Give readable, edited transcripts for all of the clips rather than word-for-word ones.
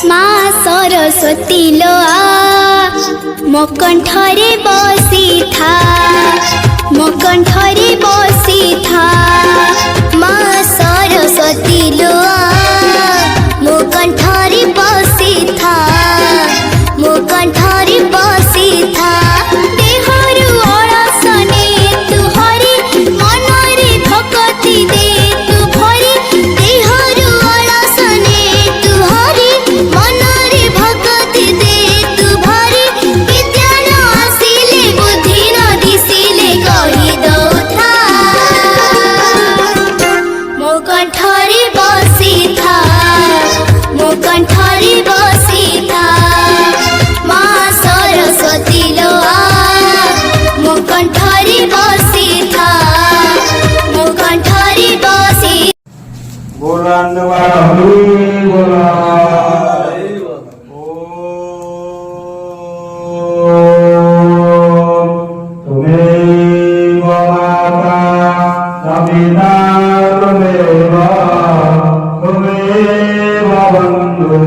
माँ सरस्वती लो आ मो कंठरे बसी था, मो कंठरे बसी था। माँ सरस्वती लो आ मो कंठरे बसी था, मो कंठरे बसी था। देहरु अड़सने तू हरि मनरे भक्ति दे तू भरी। देहरु अड़सने तू हरि मनरे भक्ति दे तू भरी। विद्या न आसिले बुद्धि न दिसिले कहि दउथा, मो कंठरे बसी था, मो कंठरे बसी था। माँ सरस्वती लो आ मो कंठरे बसी था, मो कंठरे बसी। बोला बोला तुम्हें माता सविता तुम्हें बंधु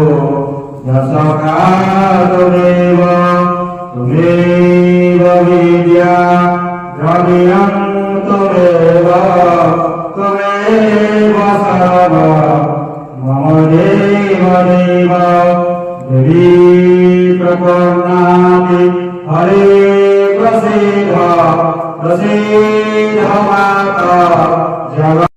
दशका तुम्हें विद्या द्रव्यं तुम्हें सर्व मम देव देव देवी प्रपन्नाति हरे प्रसीद प्रसीद माता जगत्